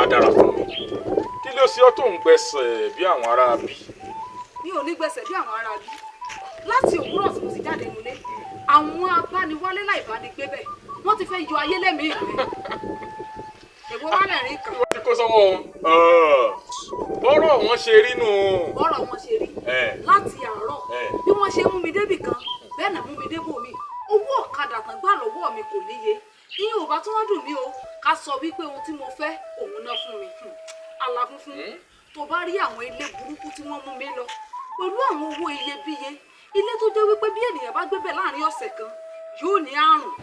á dára fún mi kí ló ṣe ọ́ tó ń gbẹ̀sẹ̀ bí àwọn ará bí. mi ò ní gbẹ̀sẹ̀ bí àwọn ará bí láti òwúrọ̀ tí mo ti jáde nílé àwọn abániwálé láìbánigbé bẹ̀ wọ́n ti fẹ́ yọ ayé lẹ́mìí mi èwo wá lẹ́rìn kan. wọ́n ti kó sọ́wọ́ bọ́rọ̀ wọn ṣe rí nù. bọ́rọ̀ wọn ṣe rí láti àárọ̀ bí wọ́n ṣe mú mi débì kan bẹ́ẹ̀ náà mú mi débò mi owó ọ̀kadà tán gbà lọ́wọ́ mi kò níye ìyẹn ò bá tí wọ́n dùn mí o ká sọ wípé ohun tí mo fẹ́ òun náà fún mi aláfúnfún tó bá rí àwọn ilé burúkú tí wọ́n mú mi lọ pẹ̀lú àwọn owó iyebíye ilé tó jẹ́ wípé bí ènìyàn bá gbé bẹ̀ láàrin ọ̀sẹ̀ kan yóò ní àrùn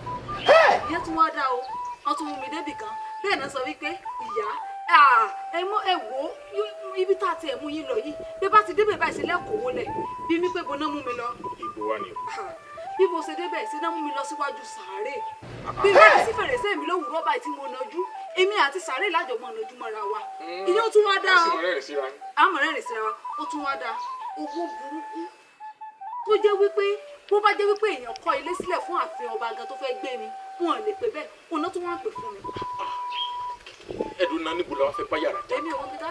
ìyẹn tí wọ́n dá o wọ́n tún mú mi débì kan bẹ́ẹ̀ náà sọ wípé ìyá ẹ wò ó ibi tá a ti ẹ̀ mú yín lọ yìí bí bá ti débẹ̀ báyìí sílẹ̀ kò wọlé bí mi pé boná mú mi lọ. ìbò wa ni o. bí mo ṣe débẹ̀ sí náà mú mi lọ síwájú sàárè bí bẹ́ẹ̀ sí fèrèsé mi lówùúrọ̀ báyìí tí mo nàjú èmi àti sàárè lájọmọ́ nàjú mọ́ra wa ìyẹn ó tún wá dá o àmọ̀ rẹ́rìn síra wa ó tún wá dá owó burúkú tó jẹ́ wípé bó bá jẹ́ wípé èèyàn kọ́ ilé sílẹ̀ fún ààfin ọba gan tó fẹ́ gbé ni wọn lè pè bẹ́ẹ̀ òun náà tún wọ́n pè fún mi. ẹ̀dùn náà níbo la wá fẹ́ bá yàrá jẹ́. èmi ò wọ́n mi dá.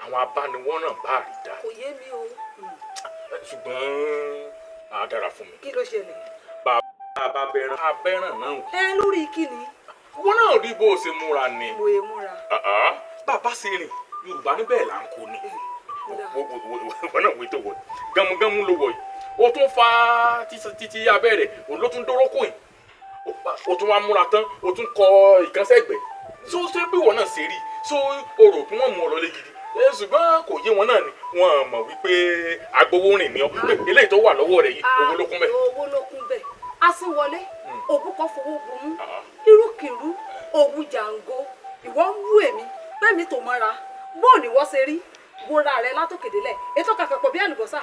àwọn abániwọ́ràn bá rí dá. kò yé mi o. ṣùgbọ́n a dára fún mi. kí ló ṣẹlẹ̀. bàbá abẹ́ràn náà. lórí kí ni. wọn náà rí bó o ṣe múra ni. mo ye múra. bàbá ṣe rìn yorùbá níbẹ̀ là ń kó ni. wọn náà wé tó wọ gámúgámú ló wọ yìí o tún fa títí abẹ́rẹ́ o ló tún dórókò yìí o tún wá múra tán o tún kọ ìkànsẹ́gbẹ̀ so ṣé bí wọn náà ṣe rí so o rò pé wọ́n mú ọ lọlé gidi ṣùgbọ́n kò yé wọn náà ni wọ́n mọ̀ wípé agbowó rìn ní ọ pé eléyìí tó wà lọ́wọ́ rẹ̀ yìí owó ló kún bẹ́ẹ̀. owó ló kún bẹ́ẹ̀ asínwọlé òbú kan fowó bunú irúkìrú òwú jàǹgó ìwọ ń wú èmi pẹ́mi tó mọ́ra bóò ní wọ́n ṣe rí wúra rẹ látòkèdélẹ̀ ètò kàkàpọ̀ bí àlùbọ́sà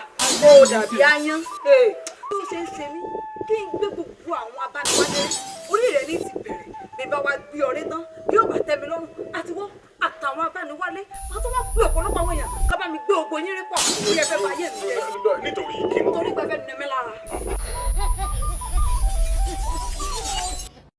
ó dàbí áyán bí ó ṣe ń ṣe mí kí n gbé gbogbo àwọn abániwálé orí rẹ ní ti bẹ̀rẹ̀ bí bá wa gbé ọrẹ tán bí ó bá tẹ́ mi lọ́rùn àtiwọ́ àtàwọn abániwálé wọn tó wá pé ọ̀pọ̀lọpọ̀ àwọn èèyàn ká bá mi gbé ògbó yín rí pọ̀ ó yẹ fẹ́ bá yé mi jẹ́ nítorí kí n. torí pé fẹ́ nu mi lára.